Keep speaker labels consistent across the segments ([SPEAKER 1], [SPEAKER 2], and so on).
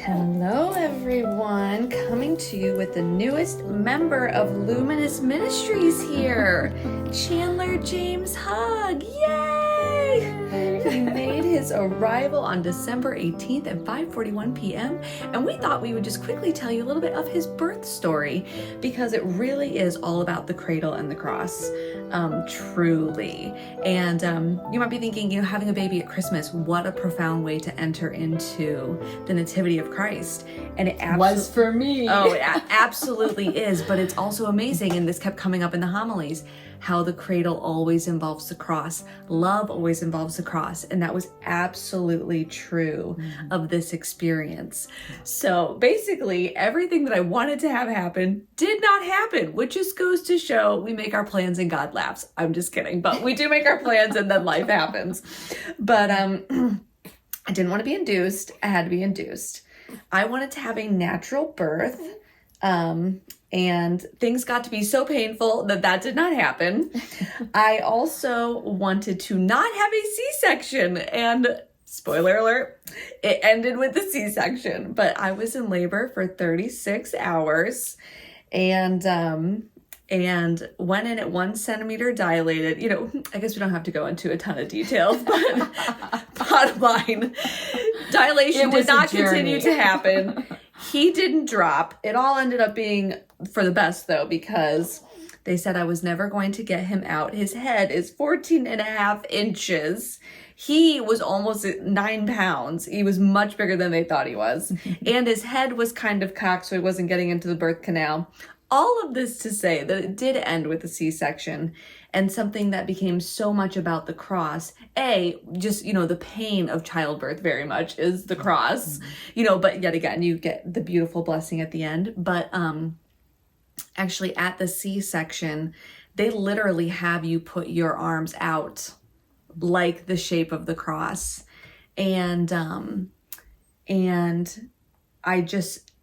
[SPEAKER 1] Hello everyone, coming to you with the newest member of Luminous Ministries here, Chandler James Hugg. Yay! He made his arrival on December 18th at 5:41 p.m. and we thought we would just quickly tell you a little bit of his birth story because it really is all about the cradle and the cross, truly. And you might be thinking, having a baby at Christmas, what a profound way to enter into the Nativity of Christ. And it
[SPEAKER 2] was for me.
[SPEAKER 1] Oh, it absolutely is. But it's also amazing, and this kept coming up in the homilies, how the cradle always involves the cross. Love always involves the cross. And that was absolutely true of this experience. So basically, everything that I wanted to have happen did not happen, which just goes to show we make our plans and God laughs. I'm just kidding. But we do make our plans and then life happens. But I didn't want to be induced. I had to be induced. I wanted to have a natural birth. And things got to be so painful that did not happen. I also wanted to not have a C-section, and spoiler alert, it ended with a C-section. But I was in labor for 36 hours and went in at 1 centimeter dilated. I guess we don't have to go into a ton of details, but bottom line, dilation did not continue to happen. He didn't drop. It all ended up being for the best, though, because they said I was never going to get him out. His head is 14 and a half inches. He was almost 9 pounds. He was much bigger than they thought he was. And his head was kind of cocked, so he wasn't getting into the birth canal. All of this to say that it did end with a C-section, and something that became so much about the cross. The pain of childbirth very much is the cross, but yet again, you get the beautiful blessing at the end. But actually at the C-section, they literally have you put your arms out like the shape of the cross. And I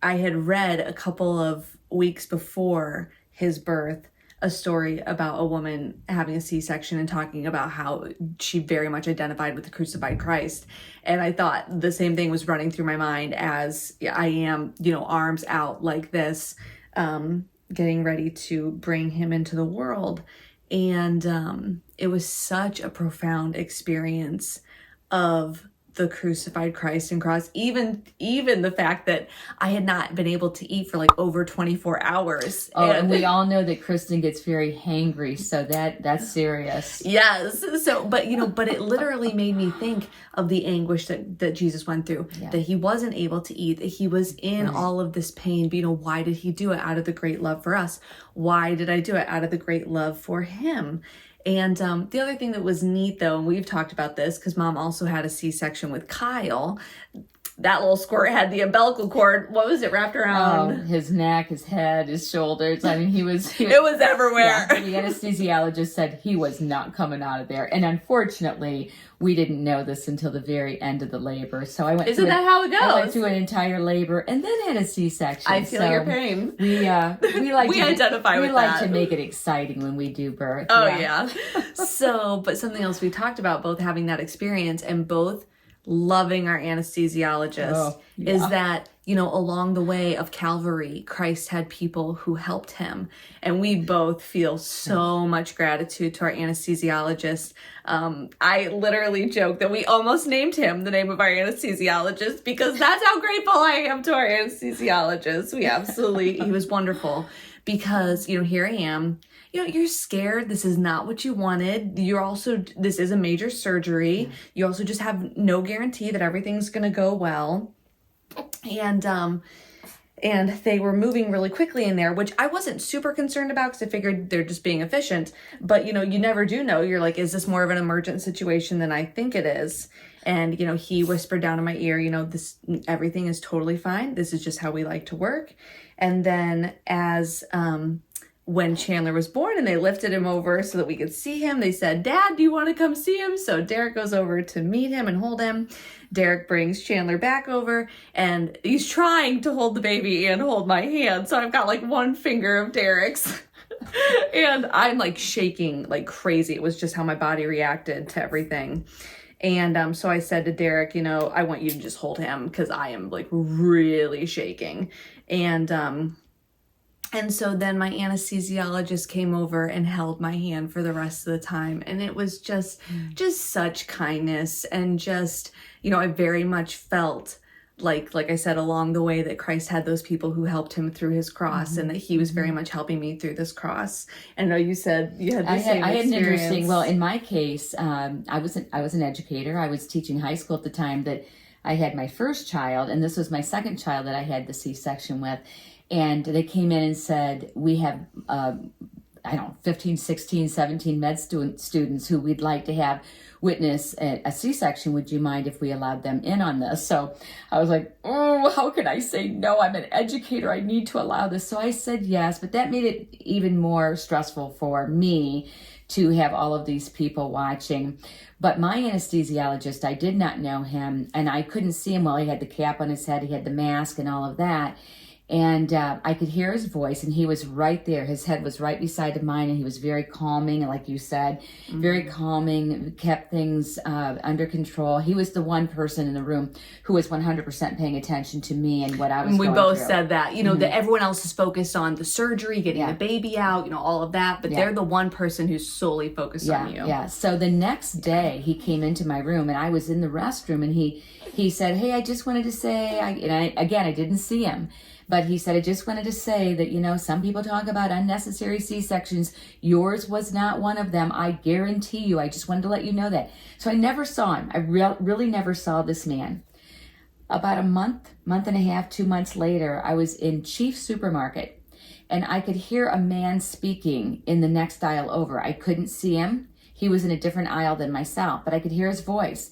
[SPEAKER 1] had read a couple of weeks before his birth a story about a woman having a C-section and talking about how she very much identified with the crucified Christ. And I thought the same thing was running through my mind as I am, arms out like this, getting ready to bring him into the world. And it was such a profound experience of the crucified Christ and cross, even the fact that I had not been able to eat for over 24 hours.
[SPEAKER 2] Oh, and we all know that Kristen gets very hangry, so that's serious.
[SPEAKER 1] Yes. So, but it literally made me think of the anguish that Jesus went through, that he wasn't able to eat, that he was in all of this pain. But why did he do it? Out of the great love for us. Why did I do it? Out of the great love for him. And the other thing that was neat, though, and we've talked about this because Mom also had a C-section with Kyle. That little squirt had the umbilical cord. What was it wrapped around?
[SPEAKER 2] His neck, his head, his shoulders. I mean, he was
[SPEAKER 1] it was everywhere.
[SPEAKER 2] Yeah, the anesthesiologist said he was not coming out of there. And unfortunately, we didn't know this until the very end of the labor. So I went
[SPEAKER 1] Isn't that how it goes?
[SPEAKER 2] I went through an entire labor and then had a C-section.
[SPEAKER 1] I feel your pain.
[SPEAKER 2] We
[SPEAKER 1] identify with that.
[SPEAKER 2] We like to make it exciting when we do birth.
[SPEAKER 1] Oh, yeah. But something else we talked about, both having that experience and both loving our anesthesiologist, is that, along the way of Calvary, Christ had people who helped him. And we both feel so much gratitude to our anesthesiologist. I literally joke that we almost named him the name of our anesthesiologist because that's how grateful I am to our anesthesiologist. He was wonderful because, here I am. You're scared. This is not what you wanted. This is a major surgery. You also just have no guarantee that everything's going to go well. And they were moving really quickly in there, which I wasn't super concerned about because I figured they're just being efficient. But, you never do know. You're like, is this more of an emergent situation than I think it is? And, he whispered down in my ear, everything is totally fine. This is just how we like to work. And then when Chandler was born and they lifted him over so that we could see him, they said, "Dad, do you want to come see him?" So Derek goes over to meet him and hold him. Derek brings Chandler back over and he's trying to hold the baby and hold my hand. So I've got one finger of Derek's And I'm like shaking like crazy. It was just how my body reacted to everything. And so I said to Derek, I want you to just hold him because I am like really shaking. And so then my anesthesiologist came over and held my hand for the rest of the time. And it was just such kindness. And just, I very much felt like I said, along the way that Christ had those people who helped him through his cross, and that he was very much helping me through this cross. And I know you said you had the same experience.
[SPEAKER 2] I had an interesting, well, in my case, I was an educator. I was teaching high school at the time that I had my first child, and this was my second child that I had the C-section with. And they came in and said, we have, 15, 16, 17 med students who we'd like to have witness a C-section. Would you mind if we allowed them in on this? So I was like, oh, how can I say no? I'm an educator. I need to allow this. So I said yes, but that made it even more stressful for me to have all of these people watching. But my anesthesiologist, I did not know him, and I couldn't see him while he had the cap on his head. He had the mask and all of that. And I could hear his voice, and he was right there. His head was right beside mine, and he was very calming, like you said, very calming, kept things under control. He was the one person in the room who was 100% paying attention to me and what I was going through.
[SPEAKER 1] We both said that, that everyone else is focused on the surgery, getting the baby out, all of that, but they're the one person who's solely focused on you.
[SPEAKER 2] Yeah. So the next day he came into my room, and I was in the restroom, and he said, hey, I just wanted to say, I didn't see him. But he said, I just wanted to say that, some people talk about unnecessary C-sections. Yours was not one of them. I guarantee you. I just wanted to let you know that. So I never saw him. I really never saw this man. About a month and a half, 2 months later, I was in Chief Supermarket, and I could hear a man speaking in the next aisle over. I couldn't see him. He was in a different aisle than myself, but I could hear his voice.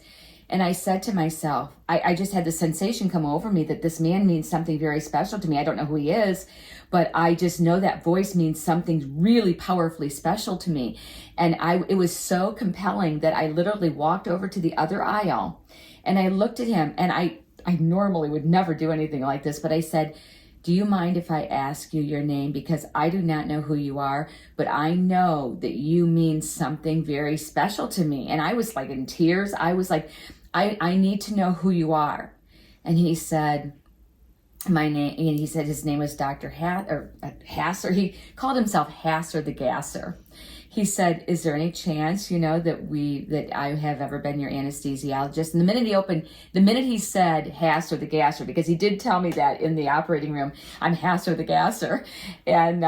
[SPEAKER 2] And I said to myself, I just had the sensation come over me that this man means something very special to me. I don't know who he is, but I just know that voice means something really powerfully special to me. And it was so compelling that I literally walked over to the other aisle, and I looked at him, and I normally would never do anything like this, but I said, do you mind if I ask you your name? Because I do not know who you are, but I know that you mean something very special to me. And I was like in tears. I was like, I need to know who you are. And he said, my name, and he said his name was Dr. Hasser. He called himself Hasser the Gasser. He said, is there any chance, that I have ever been your anesthesiologist? And the minute he said Hasser the Gasser, because he did tell me that in the operating room, I'm Hasser the Gasser. And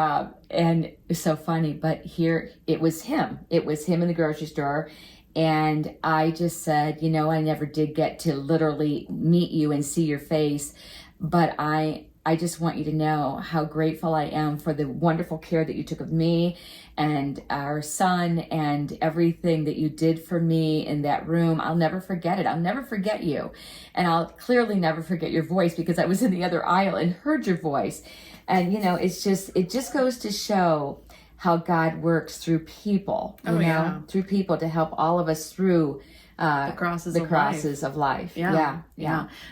[SPEAKER 2] it was so funny, but here it was him. It was him in the grocery store. And I just said, I never did get to literally meet you and see your face, but I just want you to know how grateful I am for the wonderful care that you took of me and our son and everything that you did for me in that room. I'll never forget it. I'll never forget you. And I'll clearly never forget your voice, because I was in the other aisle and heard your voice. And, it just goes to show how God works through people, through people to help all of us through the crosses of life. Yeah.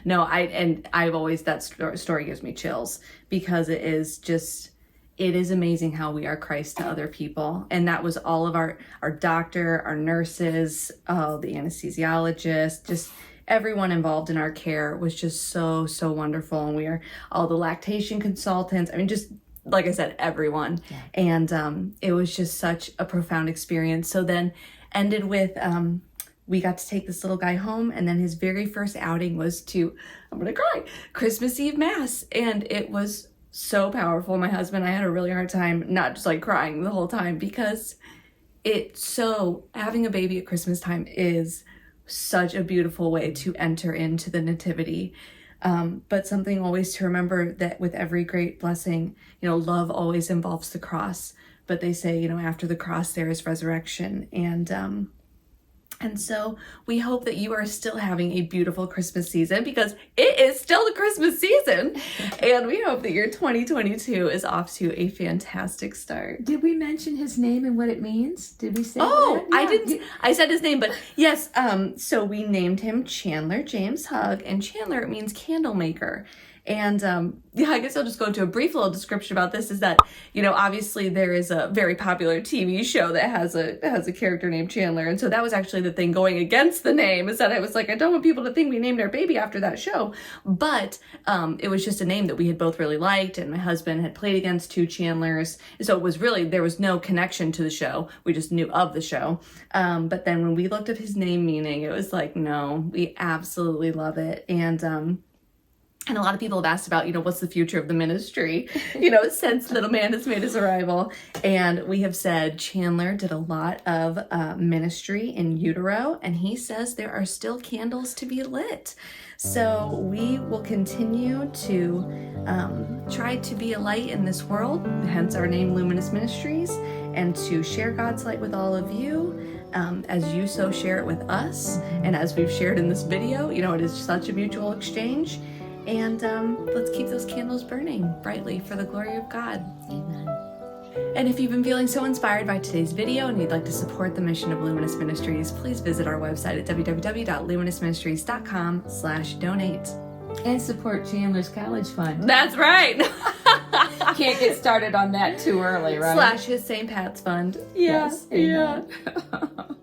[SPEAKER 1] No, I've always, that story gives me chills, because it is amazing how we are Christ to other people. And that was all of our doctor, our nurses, the anesthesiologist, just everyone involved in our care was just so, so wonderful. And we are all the lactation consultants. I mean, just like I said, everyone. Yeah. And it was just such a profound experience. So then ended with, we got to take this little guy home, and then his very first outing was to, I'm going to cry, Christmas Eve Mass. And it was so powerful. My husband, I had a really hard time not just like crying the whole time, because having a baby at Christmas time is such a beautiful way to enter into the nativity. But something always to remember, that with every great blessing, love always involves the cross. But they say, after the cross, there is resurrection. And so we hope that you are still having a beautiful Christmas season, because it is still the Christmas season. And we hope that your 2022 is off to a fantastic start.
[SPEAKER 2] Did we mention his name and what it means? Did we say that?
[SPEAKER 1] Yeah. I didn't. I said his name, but yes. So we named him Chandler James Hugg, and Chandler means candle maker. And I guess I'll just go into a brief little description about this, is that, obviously there is a very popular TV show that has a character named Chandler. And so that was actually the thing going against the name, is that I was like, I don't want people to think we named our baby after that show. But it was just a name that we had both really liked, and my husband had played against 2 Chandlers. So it was really, there was no connection to the show. We just knew of the show. But then when we looked at his name meaning, it was like, no, we absolutely love it. And a lot of people have asked about, what's the future of the ministry, since little man has made his arrival. And we have said Chandler did a lot of ministry in utero, and he says there are still candles to be lit. So we will continue to try to be a light in this world, hence our name, Luminous Ministries, and to share God's light with all of you. As you so share it with us, and as we've shared in this video, it is such a mutual exchange. And let's keep those candles burning brightly for the glory of God.
[SPEAKER 2] Amen.
[SPEAKER 1] And if you've been feeling so inspired by today's video and you'd like to support the mission of Luminous Ministries, please visit our website at www.luminousministries.com/donate.
[SPEAKER 2] And support Chandler's College Fund.
[SPEAKER 1] That's right.
[SPEAKER 2] Can't get started on that too early, right?
[SPEAKER 1] / his St. Pat's Fund.
[SPEAKER 2] Yes.
[SPEAKER 1] Yeah.
[SPEAKER 2] Amen.